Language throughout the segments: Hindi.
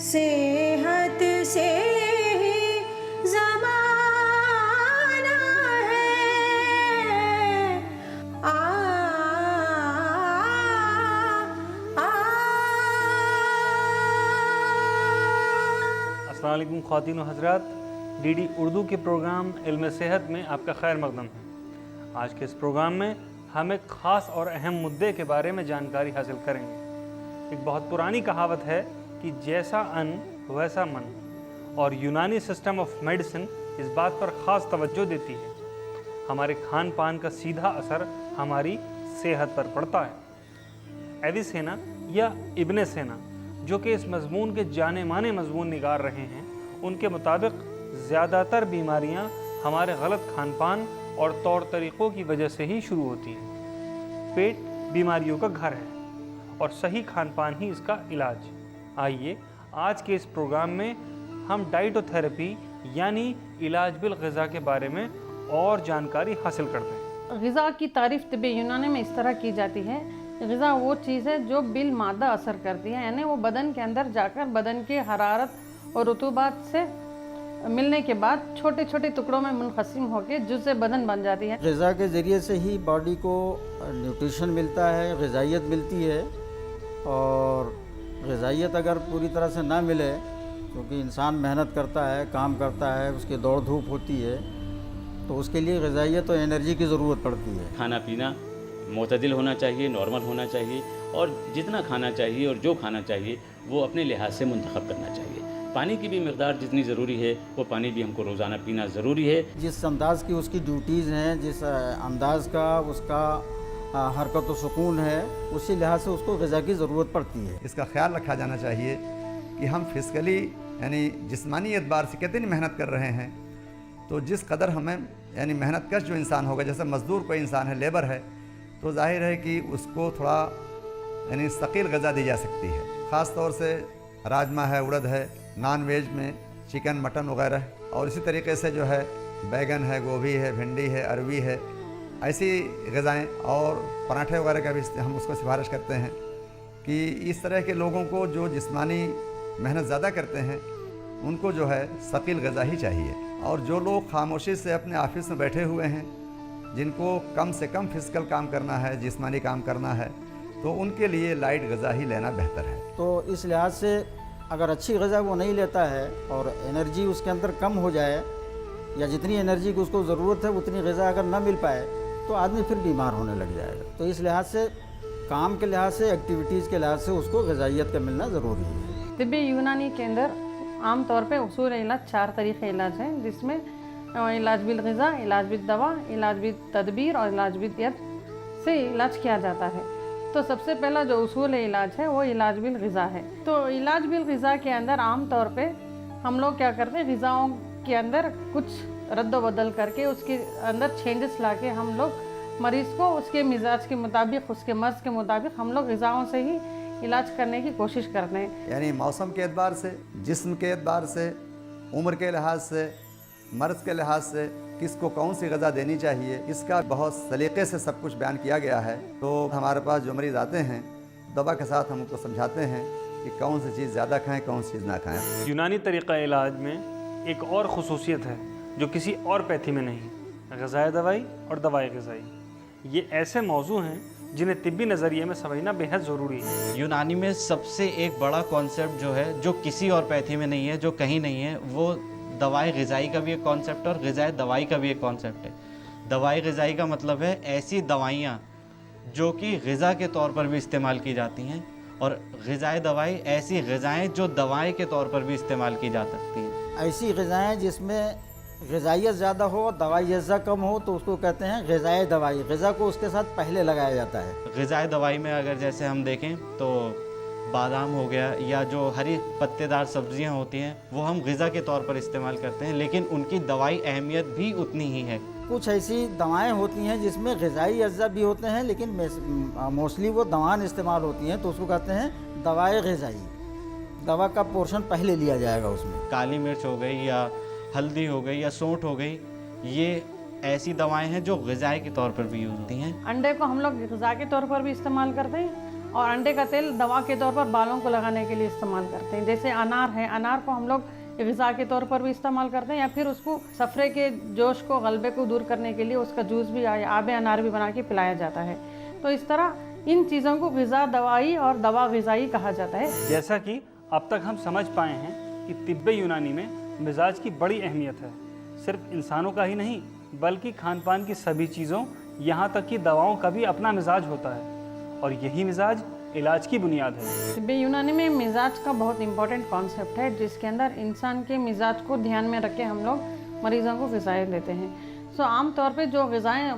सेहत से ही ज़माना है। आ, आ, अस्सलाम वालेकुम ख़वातीन व हज़रात, डीडी उर्दू के प्रोग्राम इल्म सेहत में आपका खैर मक़दम है। आज के इस प्रोग्राम में हम एक ख़ास और अहम मुद्दे के बारे में जानकारी हासिल करेंगे। एक बहुत पुरानी कहावत है कि जैसा अन्न वैसा मन, और यूनानी सिस्टम ऑफ मेडिसिन इस बात पर ख़ास तवज्जो देती है। हमारे खान पान का सीधा असर हमारी सेहत पर पड़ता है। एविसेना या इब्ने सेना, जो कि इस मज़मून के जाने माने मज़मून निगार रहे हैं, उनके मुताबिक ज़्यादातर बीमारियां हमारे गलत खान पान और तौर तरीक़ों की वजह से ही शुरू होती हैं। पेट बीमारियों का घर है और सही खान पान ही इसका इलाज। आइए आज के इस प्रोग्राम में हम डाइटोथेरेपी यानी इलाज बिल ग़िज़ा के बारे में और जानकारी हासिल करते हैं। ग़िज़ा की तारीफ़ तिब्बे यूनानी में इस तरह की जाती है, ग़िज़ा वो चीज़ है जो बिल मादा असर करती है, यानी वो बदन के अंदर जाकर बदन की हरारत और रुतूबात से मिलने के बाद छोटे छोटे टुकड़ों में मुनक़सिम होकर जुज़्ज़े बदन बन जाती है। ग़िज़ा के ज़रिए से ही बॉडी को न्यूट्रिशन मिलता है, ग़िज़ाइयत मिलती है। और ग़िज़ाइयत अगर पूरी तरह से ना मिले, क्योंकि इंसान मेहनत करता है, काम करता है, उसकी दौड़ धूप होती है, तो उसके लिए ग़िज़ाइयत और एनर्जी की ज़रूरत पड़ती है। खाना पीना मोतदिल होना चाहिए, नॉर्मल होना चाहिए, और जितना खाना चाहिए और जो खाना चाहिए वो अपने लिहाज से मुंतखब करना चाहिए। पानी की भी मकदार जितनी ज़रूरी है वो पानी भी हमको रोज़ाना पीना ज़रूरी है। जिस अंदाज़ की उसकी ड्यूटीज़ हैं, जिस अंदाज़ का उसका हरकत व सुकून है, उसी लिहाज से उसको ग़िज़ा की ज़रूरत पड़ती है। इसका ख्याल रखा जाना चाहिए कि हम फिज़िकली यानी जिस्मानी एतबार से कितनी मेहनत कर रहे हैं, तो जिस कदर हमें यानी मेहनत कश जो इंसान होगा, जैसे मज़दूर कोई इंसान है, लेबर है, तो जाहिर है कि उसको थोड़ा यानी सकील ग़िज़ा दी जा सकती है। ख़ास तौर से राजमा है, उड़द है, नॉन वेज में चिकन मटन वगैरह, और इसी तरीके से जो है बैगन है, गोभी है, भिंडी है, अरवी है, ऐसी ग़िज़ाएँ और पराठे वगैरह का भी हम उसको सिफारिश करते हैं कि इस तरह के लोगों को जो जिस्मानी मेहनत ज़्यादा करते हैं उनको जो है सकील ग़िज़ा ही चाहिए। और जो लोग खामोशी से अपने ऑफिस में बैठे हुए हैं, जिनको कम से कम फिज़िकल काम करना है, जिस्मानी काम करना है, तो उनके लिए लाइट ग़िज़ा ही लेना बेहतर है। तो इस लिहाज से अगर अच्छी ग़िज़ा वो नहीं लेता है और एनर्जी उसके अंदर कम हो जाए, या जितनी एनर्जी की उसको ज़रूरत है उतनी ग़िज़ा अगर ना मिल पाए, तो आदमी फिर बीमार होने लग जाएगा। तो इस लिहाज से काम के लिहाज से, एक्टिविटीज़ के लिहाज से उसको ग़िज़ाइयत का मिलना ज़रूरी है। तिब्बे यूनानी के अंदर आम तौर पे उसूल इलाज 4 तरीक़े इलाज हैं, जिसमें इलाज बिल ग़िज़ा, इलाज बिल दवा, इलाज बिल तदबीर और इलाज बिल यद से इलाज किया जाता है। तो सबसे पहला जो उसूल इलाज है वो इलाज बिल ग़िज़ा है। तो इलाज बिल ग़िज़ा के अंदर आम तौर पे हम लोग क्या करते हैं, ग़िज़ाओं के अंदर कुछ रद्द बदल करके उसके अंदर चेंजेस लाके हम लोग मरीज़ को उसके मिजाज के मुताबिक, उसके मर्ज़ के मुताबिक हम लोग ग़िज़ाओं से ही इलाज करने की कोशिश करते हैं। यानी मौसम के एतबार से, जिस्म के एतबार से, उम्र के लिहाज से, मर्ज़ के लिहाज से किसको कौन सी ग़िज़ा देनी चाहिए, इसका बहुत सलीक़े से सब कुछ बयान किया गया है। तो हमारे पास जो मरीज़ आते हैं, दवा के साथ हम उनको समझाते हैं कि कौन सी चीज़ ज़्यादा खाएं, कौन सी चीज़ ना खाएं। यूनानी तरीक़ा इलाज में एक और ख़ुसूसियत है जो किसी और पैथी में नहीं, ग़िज़ाई दवाई और दवाई ग़िज़ाई। ये ऐसे मौजू हैं जिन्हें तिब्बी नज़रिए में समझना बेहद ज़रूरी है। यूनानी में सबसे एक बड़ा कॉन्सेप्ट जो है, जो किसी और पैथी में नहीं है, जो कहीं नहीं है, वो दवाई ग़िज़ाई का भी एक कॉन्सेप्ट है और ग़िज़ाई दवाई का भी एक कॉन्सेप्ट है। दवाई ग़िज़ाई का मतलब है ऐसी दवाइयाँ जो कि ग़िज़ा के तौर पर भी इस्तेमाल की जाती हैं, और ग़िज़ाई दवाई ऐसी ग़िज़ाएँ जो दवाई के तौर पर भी इस्तेमाल की जा सकती हैं। ऐसी ग़िज़ाएँ जिसमें ग़िज़ाइयत ज़्यादा हो, दवाई अज़्ज़ा कम हो, तो उसको कहते हैं ग़िज़ाई दवाई। ग़िज़ा को उसके साथ पहले लगाया जाता है। ग़िज़ाई दवाई में अगर जैसे हम देखें तो बादाम हो गया, या जो हरी पत्तेदार सब्जियां होती हैं, वो हम ग़िज़ा के तौर पर इस्तेमाल करते हैं, लेकिन उनकी दवाई अहमियत भी उतनी ही है। कुछ ऐसी दवाएं होती हैं जिसमें ग़िज़ाई अज़्ज़ा भी होते हैं, लेकिन मोस्टली वो दवाएं इस्तेमाल होती हैं, तो उसको कहते हैं दवाई ग़िज़ाई। दवा का पोर्शन पहले लिया जाएगा उसमें। काली मिर्च हो गई, या हल्दी हो गई, या सौंठ हो गई, ये ऐसी दवाएं हैं जो ग़िज़ाई के तौर पर भी यूज़ होती हैं। अंडे को हम लोग ग़िज़ा के तौर पर भी इस्तेमाल करते हैं और अंडे का तेल दवा के तौर पर बालों को लगाने के लिए इस्तेमाल करते हैं। जैसे अनार है, अनार को हम लोग ग़िज़ा के तौर पर भी इस्तेमाल करते हैं, या फिर उसको सफ़रे के जोश को, गलबे को दूर करने के लिए उसका जूस भी या आब अनार भी बना के पिलाया जाता है। तो इस तरह इन चीज़ों को ग़िज़ा दवाई और दवा ग़िज़ाई कहा जाता है। जैसा कि अब तक हम समझ पाए हैं कि तिब्बे यूनानी में मिजाज की बड़ी अहमियत है। सिर्फ इंसानों का ही नहीं बल्कि खान पान की सभी चीज़ों, यहाँ तक कि दवाओं का भी अपना मिजाज होता है, और यही मिजाज इलाज की बुनियाद है। तिब्बे यूनानी में मिजाज का बहुत इंपॉर्टेंट कॉन्सेप्ट है, जिसके अंदर इंसान के मिजाज को ध्यान में रख के हम लोग मरीज़ों को ग़िज़ाएँ देते हैं। सो आम तौर पे जो ग़िज़ाएँ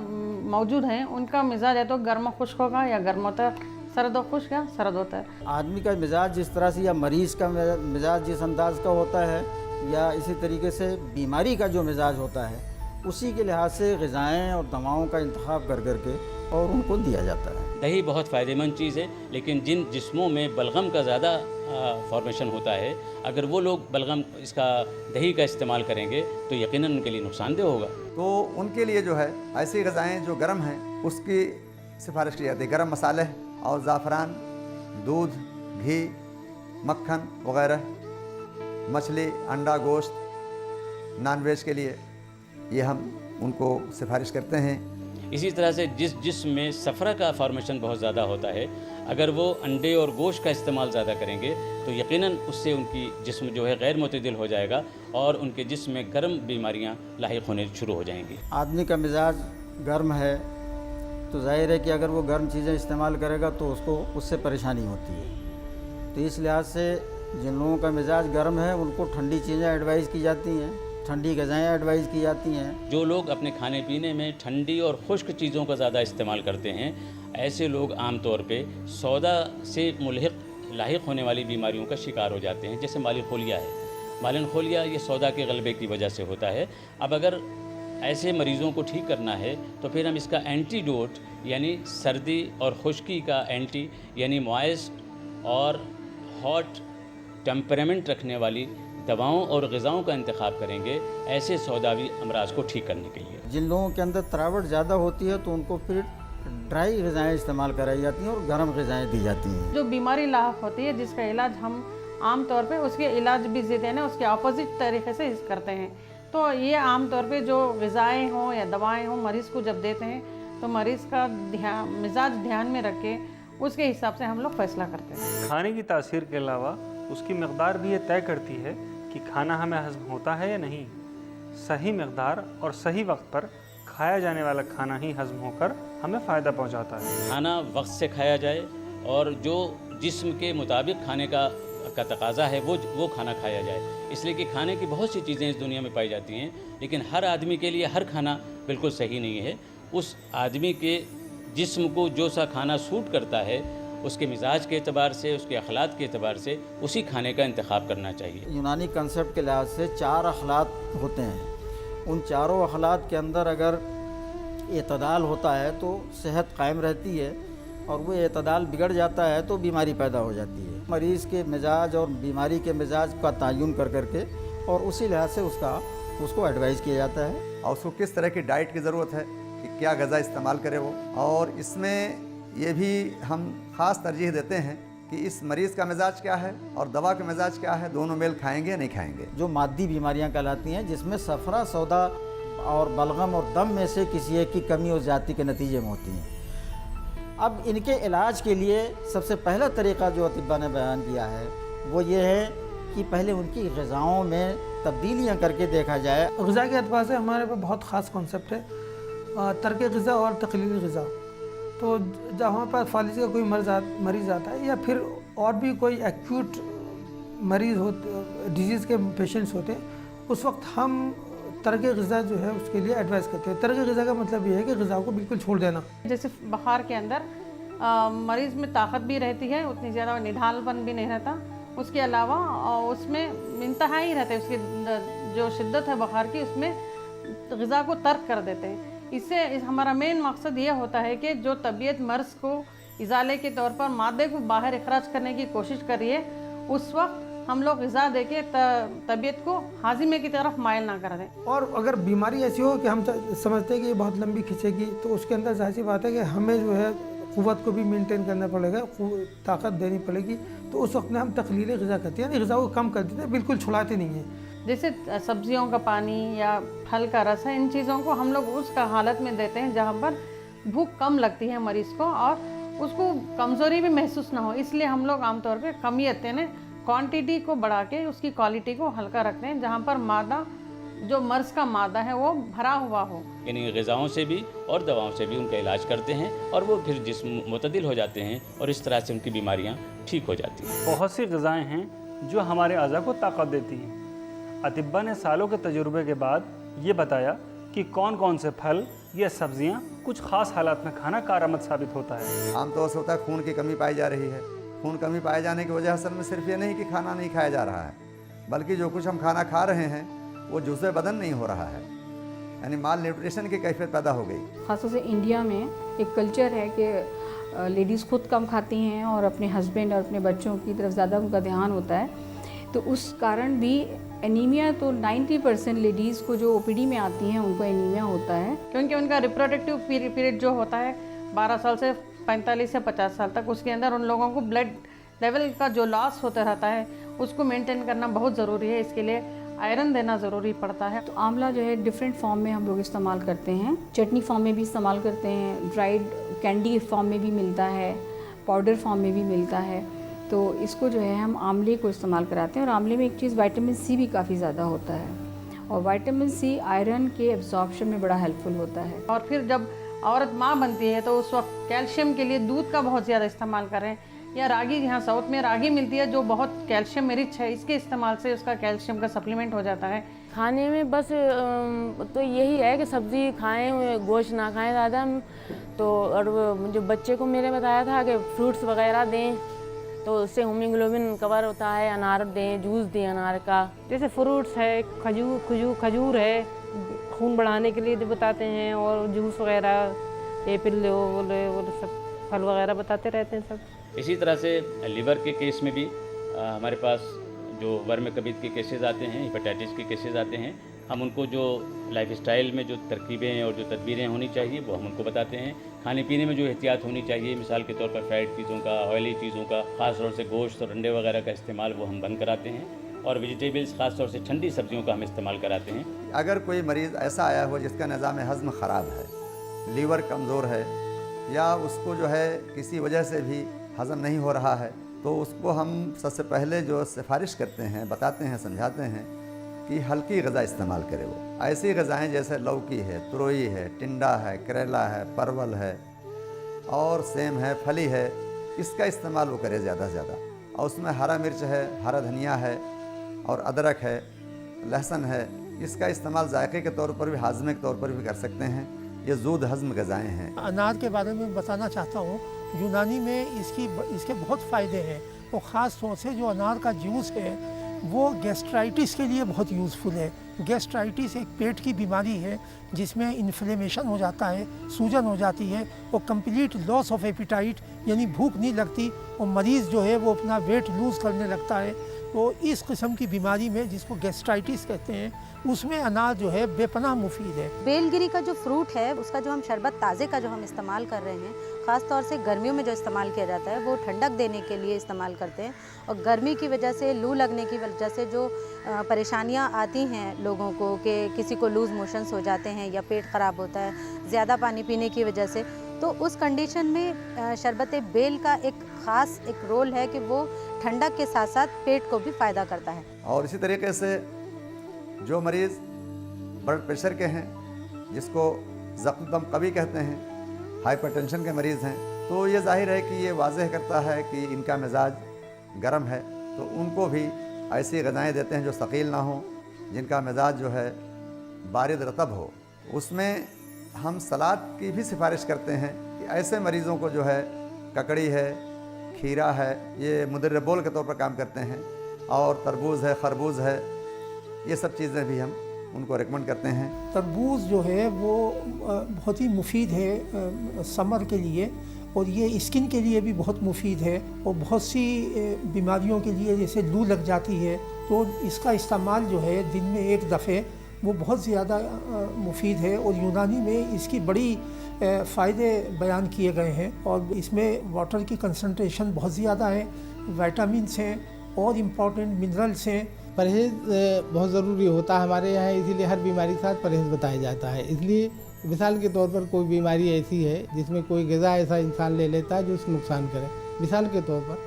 मौजूद हैं उनका मिजाज या तो गर्म खुश्क होगा, या गर्म होता है, सर्द और खुश्क या सर्द होता है। आदमी का मिजाज जिस तरह से, या मरीज़ का मिजाज जिस अंदाज का होता है, या इसी तरीके से बीमारी का जो मिजाज होता है, उसी के लिहाज से ग़िज़ाएँ और दवाओं का इंतखाब कर करके और उनको दिया जाता है। दही बहुत फ़ायदेमंद चीज़ है, लेकिन जिन जिस्मों में बलगम का ज़्यादा फॉर्मेशन होता है, अगर वो लोग बलगम इसका दही का इस्तेमाल करेंगे तो यकीनन उनके लिए नुकसानदेह होगा। तो उनके लिए जो है ऐसी ग़िज़ाएँ जो गर्म हैं उसकी सिफारिश की जाती है। गर्म मसाले और ज़ाफ़रान, दूध, घी, मक्खन वग़ैरह, मछली, अंडा, गोश्त, नॉन वेज के लिए ये हम उनको सिफारिश करते हैं। इसी तरह से जिस जिस्म में सफ़रा का फॉर्मेशन बहुत ज़्यादा होता है, अगर वो अंडे और गोश्त का इस्तेमाल ज़्यादा करेंगे तो यकीनन उससे उनकी जिस्म जो है गैर मुतदिल हो जाएगा और उनके जिस्म में गर्म बीमारियां लाहिक होने शुरू हो जाएंगी। आदमी का मिजाज गर्म है तो जाहिर है कि अगर वो गर्म चीज़ें इस्तेमाल करेगा तो उसको उससे परेशानी होती है। तो इस लिहाज से जिन लोगों का मिजाज गर्म है उनको ठंडी चीज़ें एडवाइज़ की जाती हैं, ठंडी ग़िज़ाएँ एडवाइज़ की जाती हैं। जो लोग अपने खाने पीने में ठंडी और खुश्क चीज़ों का ज़्यादा इस्तेमाल करते हैं, ऐसे लोग आम तौर पे सौदा से लाहिक होने वाली बीमारियों का शिकार हो जाते हैं। जैसे मालिन खोलिया है, मालिन खोलिया ये सौदा के गलबे की वजह से होता है। अब अगर ऐसे मरीज़ों को ठीक करना है तो फिर हम इसका एंटीडोट यानी सर्दी और खुश्की का एंटी यानी मॉइस्ट और हॉट टेम्परेमेंट रखने वाली दवाओं और ग़िज़ाओं का इंतखाब करेंगे ऐसे सौदावी अमराज को ठीक करने के लिए। जिन लोगों के अंदर तरावट ज़्यादा होती है तो उनको फिर ड्राई ग़िज़ाएँ इस्तेमाल कराई जाती हैं और गर्म ग़िज़ाएँ दी जाती हैं। जो बीमारी लाहक होती है जिसका इलाज हम आम तौर पे उसके इलाज भी ज़िद है ना उसके अपोजिट तरीके से करते हैं। तो ये आम तौर पे जो ग़िज़ाएँ हों या दवाएँ हों मरीज़ को जब देते हैं तो मरीज़ का मिजाज ध्यान में रख के उसके हिसाब से हम लोग फ़ैसला करते हैं। खाने की तासीर के अलावा उसकी मकदार भी ये तय करती है कि खाना हमें हज़म होता है या नहीं। सही मकदार और सही वक्त पर खाया जाने वाला खाना ही हज़म होकर हमें फ़ायदा पहुंचाता है। खाना वक्त से खाया जाए और जो जिस्म के मुताबिक खाने का तकाज़ा है वो खाना खाया जाए। इसलिए कि खाने की बहुत सी चीज़ें इस दुनिया में पाई जाती हैं, लेकिन हर आदमी के लिए हर खाना बिल्कुल सही नहीं है। उस आदमी के जिस्म को जो सा खाना सूट करता है उसके मिजाज के एतबार से, उसके अखलाक के एतबार से उसी खाने का इंतखाब करना चाहिए। यूनानी कंसेप्ट के लिहाज से 4 अखलाक होते हैं। उन चारों अखलाक के अंदर अगर एतदाल होता है तो सेहत कायम रहती है, और वो एतदाल बिगड़ जाता है तो बीमारी पैदा हो जाती है। मरीज़ के मिजाज और बीमारी के मिजाज का तयन कर करके और उसी लिहाज से उसको एडवाइज़ किया जाता है। और उसको किस तरह की डाइट की ज़रूरत है कि क्या ग़िज़ा इस्तेमाल करे वो। और इसमें ये भी हम ख़ास तरजीह देते हैं कि इस मरीज़ का मिजाज क्या है और दवा का मिजाज क्या है, दोनों मेल खाएंगे या नहीं खाएंगे। जो मादी बीमारियां कहलाती हैं जिसमें सफ़रा, सौदा और बलगम और दम में से किसी एक की कमी और ज़्यादती के नतीजे में होती हैं। अब इनके इलाज के लिए सबसे पहला तरीक़ा जो अतिब्बा ने बयान किया है वो ये है कि पहले उनकी ग़िज़ाओं में तब्दीलियाँ करके देखा जाए। ग़िज़ा के अतबार से हमारे पे बहुत ख़ास कॉन्सेप्ट है तर्क ग़िज़ा और तक़लील ग़िज़ा। तो जब हमारे पास फालिज का कोई मरीज़ आता है या फिर और भी कोई एक्यूट मरीज़ हो, डिजीज़ के पेशेंट्स होते हैं, उस वक्त हम तर्क ग़िज़ा जो है उसके लिए एडवाइस करते हैं। तर्क ग़िज़ा का मतलब ये है कि ग़िज़ा को बिल्कुल छोड़ देना। जैसे बुखार के अंदर मरीज़ में ताकत भी रहती है, उतनी ज़्यादा निढालपन भी नहीं रहता, उसके अलावा उसमें इंतहाई रहते हैं, उसकी जो शिद्दत है बुखार की उसमें ग़िज़ा को तर्क कर देते हैं। इससे हमारा मेन मकसद ये होता है कि जो तबीयत मर्ज़ को इजाले के तौर पर मादे को बाहर अखराज करने की कोशिश कर रही है, उस वक्त हम लोग ग़िज़ा दे के तबीयत को हाजिमे की तरफ माइल ना कर दें। और अगर बीमारी ऐसी हो कि हम समझते हैं कि ये बहुत लंबी खिंचेगी तो उसके अंदर जाहिर सी बात है कि हमें जो है क़ुव्वत को भी मेंटेन करना पड़ेगा, ताकत देनी पड़ेगी। तो उस वक्त में हम तकलीली ग़िज़ा करते हैं, यानी ग़िज़ा को कम कर देते हैं, बिल्कुल छुड़ाते नहीं हैं। जैसे सब्जियों का पानी या फल का रस है, इन चीज़ों को हम लोग उस हालत में देते हैं जहाँ पर भूख कम लगती है मरीज़ को और उसको कमज़ोरी भी महसूस ना हो, इसलिए हम लोग आमतौर पे कमियत यानी क्वांटिटी को बढ़ा के उसकी क्वालिटी को हल्का रखते हैं, जहाँ पर मादा जो मर्ज़ का मादा है वो भरा हुआ हो। यानी ग़िज़ाओं से भी और दवाओं से भी उनका इलाज करते हैं और वो फिर जिस्म मुतदिल हो जाते हैं और इस तरह से उनकी बीमारियाँ ठीक हो जाती हैं। बहुत सी ग़िज़ाएँ हैं जो हमारे अज़ा को ताकत देती हैं। अतिब्बा ने सालों के तजुर्बे के बाद ये बताया कि कौन कौन से फल या सब्जियां कुछ ख़ास हालात में खाना कारआमद साबित होता है। आमतौर से होता है खून की कमी पाई जा रही है। खून कमी पाए जाने की वजह असल में सिर्फ ये नहीं कि खाना नहीं खाया जा रहा है, बल्कि जो कुछ हम खाना खा रहे हैं वो जुज़्व बदन नहीं हो रहा है, यानी माल न्यूट्रिशन की कैफियत पैदा हो गई। ख़ासतौर से इंडिया में एक कल्चर है कि लेडीज़ खुद कम खाती हैं और अपने हस्बैंड और अपने बच्चों की तरफ ज़्यादा उनका ध्यान होता है, तो उस कारण भी एनीमिया, तो 90% लेडीज़ को जो ओपीडी में आती हैं उनको एनीमिया होता है, क्योंकि उनका रिप्रोडक्टिव पीरियड जो होता है 12 साल से 45 से 50 साल तक, उसके अंदर उन लोगों को ब्लड लेवल का जो लॉस होता रहता है उसको मेंटेन करना बहुत ज़रूरी है। इसके लिए आयरन देना ज़रूरी पड़ता है। तो आंवला जो है डिफरेंट फॉर्म में हम लोग इस्तेमाल करते हैं, चटनी फॉर्म में भी इस्तेमाल करते हैं, ड्राइड कैंडी फॉर्म में भी मिलता है, पाउडर फॉर्म में भी मिलता है। तो इसको जो है हम आंवले को इस्तेमाल कराते हैं और आंवले में एक चीज़ विटामिन सी भी काफ़ी ज़्यादा होता है और विटामिन सी आयरन के एब्जॉर्प्शन में बड़ा हेल्पफुल होता है। और फिर जब औरत माँ बनती है तो उस वक्त कैल्शियम के लिए दूध का बहुत ज़्यादा इस्तेमाल करें, या रागी, यहाँ साउथ में रागी मिलती है जो बहुत कैल्शियम में रिच है, इसके इस्तेमाल से उसका कैल्शियम का सप्लीमेंट हो जाता है। खाने में बस तो यही है कि सब्ज़ी खाएं, गोश्त ना खाएं ज़्यादा। तो और जो बच्चे को मेरे बताया था कि फ्रूट्स वगैरह दें तो उससे हीमोग्लोबिन कवर होता है, अनार दें, जूस दें अनार का। जैसे फ्रूट्स है, खजूर है, खून बढ़ाने के लिए जो बताते हैं, और जूस वगैरह, एप्पल वो सब फल वगैरह बताते रहते हैं सब। इसी तरह से लीवर के केस में भी हमारे पास जो वर्म कबीज के केसेस आते हैं, हेपेटाइटिस के केसेस आते हैं, हम उनको जो लाइफस्टाइल में जो तरकीबें और जो तदबीरें होनी चाहिए वो हम उनको बताते हैं। खाने पीने में जो एहतियात होनी चाहिए, मिसाल के तौर पर फ्राइड चीज़ों का, ऑयली चीज़ों का, ख़ास तौर से गोश्त और अंडे वगैरह का इस्तेमाल वो हम बंद कराते हैं और वेजिटेबल्स ख़ास तौर से ठंडी सब्जियों का हम इस्तेमाल कराते हैं। अगर कोई मरीज़ ऐसा आया हो जिसका निज़ाम हज़म ख़राब है, लीवर कमज़ोर है या उसको जो है किसी वजह से भी हज़म नहीं हो रहा है, तो उसको हम सबसे पहले जो सिफारिश करते हैं, बताते हैं, समझाते हैं कि हल्की ग़िज़ा इस्तेमाल करे। वो ऐसी ग़िज़ाएँ जैसे लौकी है, तुरई है, टिंडा है, करेला है, परवल है और सेम है, फली है, इसका इस्तेमाल वो करे ज़्यादा से ज़्यादा। और उसमें हरा मिर्च है, हरा धनिया है और अदरक है, लहसुन है, इसका इस्तेमाल जायके के तौर पर भी, हाजमे के तौर पर भी कर सकते हैं। ये ज़ूद हज़म ग़िज़ाएँ हैं। अनार के बारे में बताना चाहता हूँ, यूनानी में इसके बहुत फ़ायदे हैं और ख़ास तौर से जो अनार का जूस है वो गैस्ट्राइटिस के लिए बहुत यूज़फुल है। गैस्ट्राइटिस एक पेट की बीमारी है जिसमें इन्फ्लेमेशन हो जाता है, सूजन हो जाती है और कंप्लीट लॉस ऑफ एपिटाइट, यानी भूख नहीं लगती और मरीज़ जो है वो अपना वेट लूज़ करने लगता है। तो इस किस्म की बीमारी में, जिसको गैस्ट्राइटिस कहते हैं, उसमें अनार जो है बेपनाह मुफीद है। बेलगिरी का जो फ्रूट है उसका जो हम शरबत ताज़े का जो हम इस्तेमाल कर रहे हैं, ख़ास तौर से गर्मियों में जो इस्तेमाल किया जाता है वो ठंडक देने के लिए इस्तेमाल करते हैं। और गर्मी की वजह से, लू लगने की वजह से जो परेशानियां आती हैं लोगों को, कि किसी को लूज़ मोशंस हो जाते हैं या पेट ख़राब होता है ज़्यादा पानी पीने की वजह से, तो उस कंडीशन में शरबत बेल का एक ख़ास एक रोल है कि वो ठंडक के साथ साथ पेट को भी फ़ायदा करता है। और इसी तरीके से जो मरीज़ ब्लड प्रेशर के हैं, जिसको ज़ख्म दम कवी कहते हैं, हाइपरटेंशन के मरीज़ हैं, तो ये जाहिर है कि ये वाज़ेह करता है कि इनका मिजाज गर्म है, तो उनको भी ऐसी ग़िज़ाएँ देते हैं जो सकील ना हो, जिनका मिजाज जो है बारिद रतब हो। उसमें हम सलाद की भी सिफारिश करते हैं कि ऐसे मरीज़ों को जो है ककड़ी है, खीरा है, ये मुदर्र बोल के तौर पर काम करते हैं, और तरबूज़ है, खरबूज है, ये सब चीज़ें भी हम उनको रिकमेंड करते हैं। तरबूज जो है वो बहुत ही मुफीद है समर के लिए, और ये स्किन के लिए भी बहुत मुफीद है, और बहुत सी बीमारियों के लिए, जैसे लू लग जाती है तो इसका इस्तेमाल जो है दिन में एक दफ़े वो बहुत ज़्यादा मुफीद है और यूनानी में इसकी बड़ी फ़ायदे बयान किए गए हैं और इसमें वाटर की कंसंट्रेशन बहुत ज़्यादा है, विटामिन्स हैं और इम्पॉर्टेंट मिनरल्स हैं। परहेज़ बहुत ज़रूरी होता है हमारे यहाँ, इसीलिए हर बीमारी के साथ परहेज़ बताया जाता है। इसलिए मिसाल के तौर पर कोई बीमारी ऐसी है जिसमें कोई ग़िज़ा ऐसा इंसान ले लेता है जो उसको नुकसान करे। मिसाल के तौर पर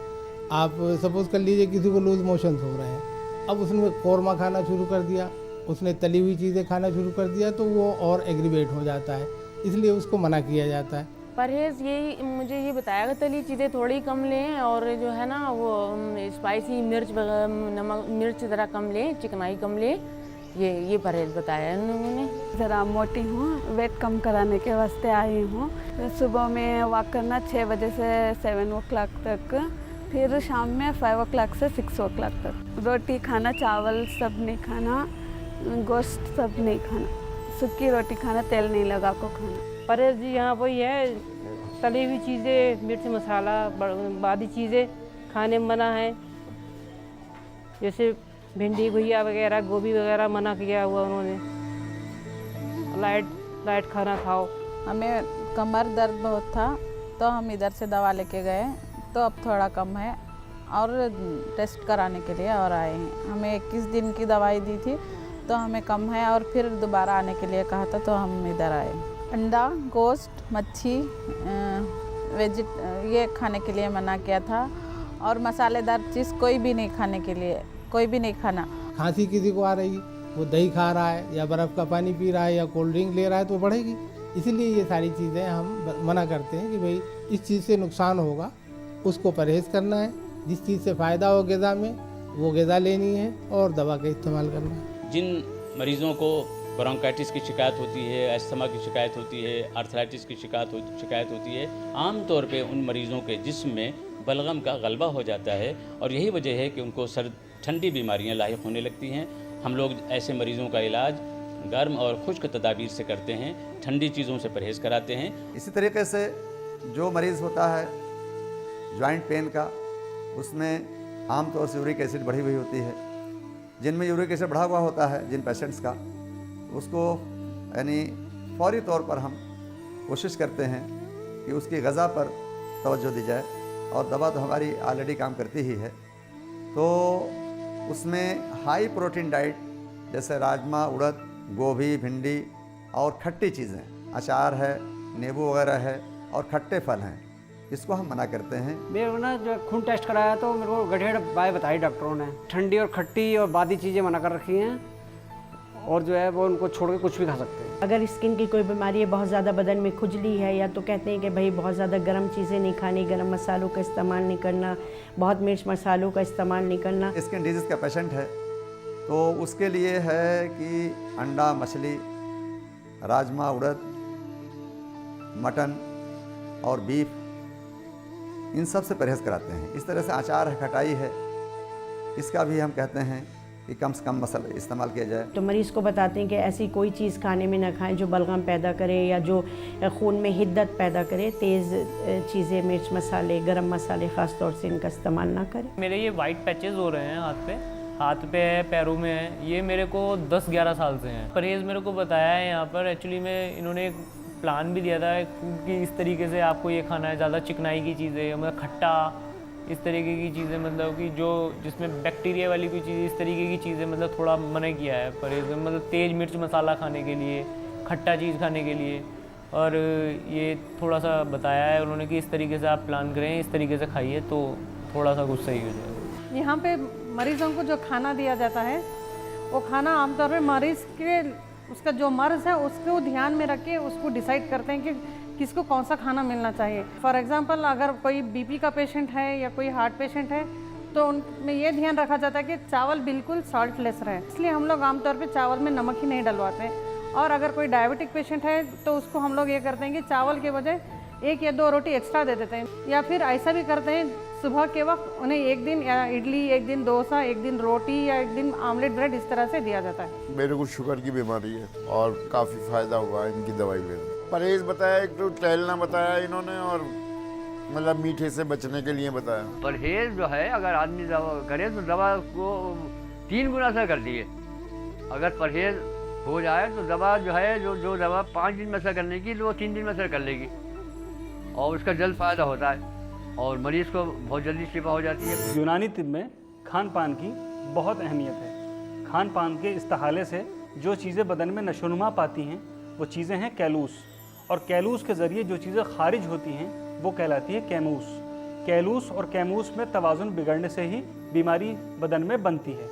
आप सपोज़ कर लीजिए किसी को लूज़ मोशंस हो रहे हैं, अब उसने कौरमा खाना शुरू कर दिया, उसने तली हुई चीज़ें खाना शुरू कर दिया तो वो और एग्रीवेट हो जाता है, इसलिए उसको मना किया जाता है। परहेज़ यही मुझे ये बताया कि तली चीज़ें थोड़ी कम लें और जो है ना वो स्पाइसी मिर्च वगैरह नमक मिर्च ज़रा कम लें, चिकनाई कम लें, ये परहेज़ बताया है उन्होंने। ज़रा मोटी हूँ, वेट कम कराने के वास्ते आई हूँ। सुबह में वॉक करना 6 बजे से 7 o'clock तक, फिर शाम में 5 o'clock से 6 o'clock तक। रोटी खाना, चावल सब नहीं खाना, गोश्त सब नहीं खाना, सूखी रोटी खाना, तेल नहीं लगा को खाना। परहेज़ जी यहाँ वही है, तली हुई चीज़ें, मिर्च मसाला बादी चीज़ें खाने में मना है, जैसे भिंडी भुजिया वगैरह गोभी वगैरह मना किया हुआ उन्होंने। लाइट खाना खाओ। हमें कमर दर्द बहुत था तो हम इधर से दवा लेके गए तो अब थोड़ा कम है और टेस्ट कराने के लिए और आए हैं। हमें 21 दिन की दवाई दी थी तो हमें कम है और फिर दोबारा आने के लिए कहा था तो हम इधर आए। अंडा, गोश्त, मच्छी, ये खाने के लिए मना किया था और मसालेदार चीज़ कोई भी नहीं खाने के लिए, कोई भी नहीं खाना। खांसी किसी को आ रही, वो दही खा रहा है या बर्फ़ का पानी पी रहा है या कोल्ड ड्रिंक ले रहा है तो बढ़ेगी। इसीलिए ये सारी चीज़ें हम मना करते हैं कि भाई इस चीज़ से नुकसान होगा, उसको परहेज़ करना है। जिस चीज़ से फ़ायदा हो ग़िज़ा में वो ग़िज़ा लेनी है और दवा का इस्तेमाल करना है। जिन मरीज़ों को ब्रोंकाइटिस की शिकायत होती है, अस्थमा की शिकायत होती है, आर्थराइटिस की शिकायत होती है, आम तौर पे उन मरीज़ों के जिस्म में बलगम का गलबा हो जाता है और यही वजह है कि उनको ठंडी बीमारियां लाहिक होने लगती हैं। हम लोग ऐसे मरीज़ों का इलाज गर्म और खुश्क तदाबीर से करते हैं, ठंडी चीज़ों से परहेज़ कराते हैं। इसी तरीके से जो मरीज़ होता है जॉइंट पेन का, उसमें आम तौर से यूरिक एसिड बढ़ी हुई होती है। जिनमें यूरिक एसिड बढ़ा हुआ होता है जिन पेशेंट्स का, उसको यानी फौरी तौर पर हम कोशिश करते हैं कि उसकी ग़िज़ा पर तवज्जो दी जाए और दवा तो हमारी ऑलरेडी काम करती ही है। तो उसमें हाई प्रोटीन डाइट जैसे राजमा, उड़द, गोभी, भिंडी और खट्टी चीज़ें, अचार है, नींबू वगैरह है और खट्टे फल हैं, इसको हम मना करते हैं। मेरे को ना जो खून टेस्ट कराया तो मेरे को गठेड़ बाय बताई डॉक्टरों ने। ठंडी और खट्टी और बादी चीज़ें मना कर रखी हैं और जो है वो उनको छोड़ के कुछ भी खा सकते हैं। अगर स्किन की कोई बीमारी है, बहुत ज़्यादा बदन में खुजली है, या तो कहते हैं कि भाई बहुत ज़्यादा गर्म चीज़ें नहीं खानी, गर्म मसालों का इस्तेमाल नहीं करना, बहुत मिर्च मसालों का इस्तेमाल नहीं करना। स्किन डिजीज़ का पेशेंट है तो उसके लिए है कि अंडा, मछली, राजमा, उड़द, मटन और बीफ, इन सब से परहेज़ कराते हैं। इस तरह से अचार है, खटाई है, इसका भी हम कहते हैं कि कम से कम मसाला इस्तेमाल किया जाए। तो मरीज़ को बताते हैं कि ऐसी कोई चीज़ खाने में ना खाएं जो बलगम पैदा करे या जो खून में हिद्दत पैदा करे। तेज़ चीज़ें, मिर्च मसाले, गरम मसाले ख़ास तौर से इनका इस्तेमाल ना करें। मेरे ये वाइट पैचेस हो रहे हैं हाथ पे है, पैरों में है, ये मेरे को 10-11 साल से हैं। परहेज़ मेरे को बताया है यहाँ पर, एक्चुअली में इन्होंने एक प्लान भी दिया था कि इस तरीके से आपको ये खाना है, ज़्यादा चिकनाई की चीज़ें, मतलब खट्टा, इस तरीके की चीज़ें, मतलब कि जो जिसमें बैक्टीरिया वाली कोई चीज़, इस तरीके की चीज़ें मतलब थोड़ा मना किया है परहेज़ में। मतलब तेज़ मिर्च मसाला खाने के लिए, खट्टा चीज़ खाने के लिए, और ये थोड़ा सा बताया है उन्होंने कि इस तरीके से आप प्लान करें, इस तरीके से खाइए तो थोड़ा सा कुछ सही हो जाएगा। यहाँ पे मरीज़ों को जो खाना दिया जाता है वो खाना आमतौर पर मरीज़ के उसका जो मर्ज़ है उसको ध्यान में रख के उसको डिसाइड करते हैं कि किसको कौन सा खाना मिलना चाहिए। फॉर एग्ज़ाम्पल अगर कोई बीपी का पेशेंट है या कोई हार्ट पेशेंट है तो उनमें ये ध्यान रखा जाता है कि चावल बिल्कुल सॉल्टलेस रहे, इसलिए हम लोग आमतौर पे चावल में नमक ही नहीं डलवाते। और अगर कोई डायबिटिक पेशेंट है तो उसको हम लोग ये करते हैं कि चावल के बजाय 1 या 2 रोटी एक्स्ट्रा दे देते हैं, या फिर ऐसा भी करते हैं सुबह के वक्त उन्हें एक दिन या इडली, एक दिन डोसा, एक दिन रोटी या एक दिन आमलेट ब्रेड, इस तरह से दिया जाता है। मेरे को शुगर की बीमारी है और काफ़ी फ़ायदा हुआ इनकी दवाई लेने। परहेज़ बताया, एक तो टहलना बताया इन्होंने और मतलब मीठे से बचने के लिए बताया। परहेज़ जो है अगर आदमी दवा करे तो दवा को 3 गुना से कर दिए। अगर परहेज़ हो जाए तो दवा जो है जो दवा 5 दिन में असर करने की वो 3 दिन में असर कर लेगी और उसका जल्द फ़ायदा होता है और मरीज़ को बहुत जल्दी शिफा हो जाती है। यूनानी तिब में खान पान की बहुत अहमियत है। खान पान के इस्तेहाले से जो चीज़ें बदन में नशोनुमा पाती हैं वो चीज़ें हैं कैलूस, और कैलूस के ज़रिए जो चीज़ें खारिज होती हैं वो कहलाती है कैमूस। कैलूस और कैमूस में तवाज़ुन बिगड़ने से ही बीमारी बदन में बनती है।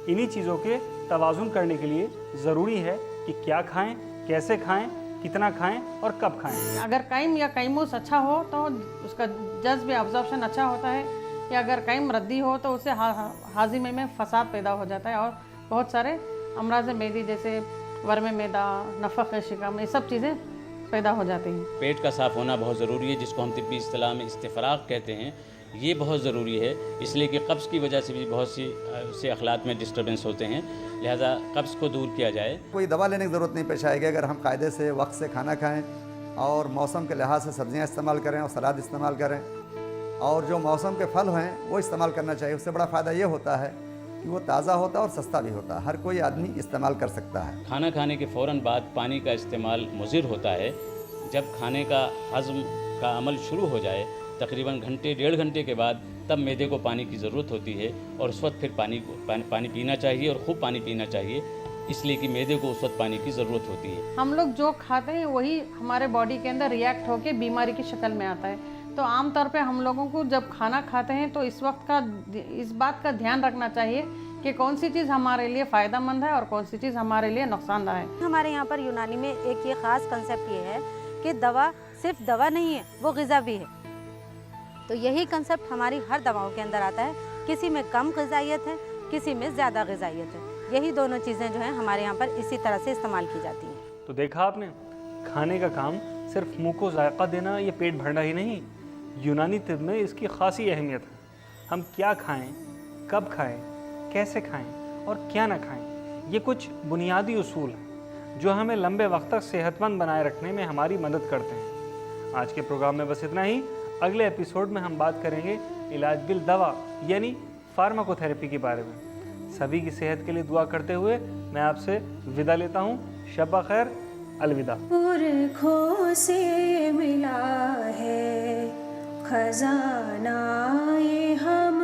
इन्हीं चीज़ों के तवाज़ुन करने के लिए ज़रूरी है कि क्या खाएं, कैसे खाएं, कितना खाएं और कब खाएं। अगर काइम या काइमूस अच्छा हो तो उसका जज्ब या अब्जॉर्प्शन अच्छा होता है, या अगर काइम रद्दी हो तो उससे हाजिमे में फसाद पैदा हो जाता है और बहुत सारे अमराज मेदी जैसे वर्म मैदा, नफ़क़ शिकम, ये सब चीज़ें पैदा हो जाती हैं। पेट का साफ़ होना बहुत ज़रूरी है, जिसको हम तिब्बी इस्तिलाह में इस्तिफ़राग कहते हैं। ये बहुत ज़रूरी है इसलिए कि कब्ज़ की वजह से भी बहुत से अखलात में डिस्टर्बेंस होते हैं, लिहाजा कब्ज़ को दूर किया जाए। कोई दवा लेने की ज़रूरत नहीं पेश आएगी अगर हम कायदे से वक्त से खाना खाएं और मौसम के लिहाज से सब्ज़ियाँ इस्तेमाल करें और सलाद इस्तेमाल करें, और जो मौसम के फल हैं वो इस्तेमाल करना चाहिए। उससे बड़ा फ़ायदा ये होता है कि वो ताज़ा होता है और सस्ता भी होता है, हर कोई आदमी इस्तेमाल कर सकता है। खाना खाने के फ़ौरन बाद पानी का इस्तेमाल मुज़िर होता है। जब खाने का हज़म का अमल शुरू हो जाए तकरीबन घंटे 1.5 घंटे के बाद तब मैदे को पानी की ज़रूरत होती है और उस वक्त फिर पानी पीना चाहिए और ख़ूब पानी पीना चाहिए, इसलिए कि मैदे को उस वक्त पानी की ज़रूरत होती है। हम लोग जो खाते हैं वही हमारे बॉडी के अंदर रिएक्ट होकर बीमारी की शक्ल में आता है। तो आम तौर पे हम लोगों को जब खाना खाते हैं तो इस बात का ध्यान रखना चाहिए कि कौन सी चीज़ हमारे लिए फ़ायदेमंद है और कौन सी चीज़ हमारे लिए नुकसानदायक है। हमारे यहाँ पर यूनानी में एक ये ख़ास कंसेप्ट ये है कि दवा सिर्फ दवा नहीं है, वो ग़िज़ा भी है। तो यही कंसेप्ट हमारी हर दवाओं के अंदर आता है। किसी में कम ग़िज़ाइयत है, किसी में ज़्यादा ग़िज़ाइयत है। यही दोनों चीज़ें जो हैं हमारे यहाँ पर इसी तरह से इस्तेमाल की जाती हैं। तो देखा आपने, खाने का काम सिर्फ मुँह को जायका देना या पेट भरना ही नहीं, यूनानी तिब में इसकी ख़ासी अहमियत है। हम क्या खाएं, कब खाएं, कैसे खाएं और क्या ना खाएं, ये कुछ बुनियादी उसूल हैं जो हमें लंबे वक्त तक सेहतमंद बनाए रखने में हमारी मदद करते हैं। आज के प्रोग्राम में बस इतना ही। अगले एपिसोड में हम बात करेंगे इलाज बिल दवा यानी फार्माकोथेरेपी के बारे में। सभी की सेहत के लिए दुआ करते हुए मैं आपसे विदा लेता हूँ। शब खैर, अलविदा। पुरखों से मिला है खजाना ये हम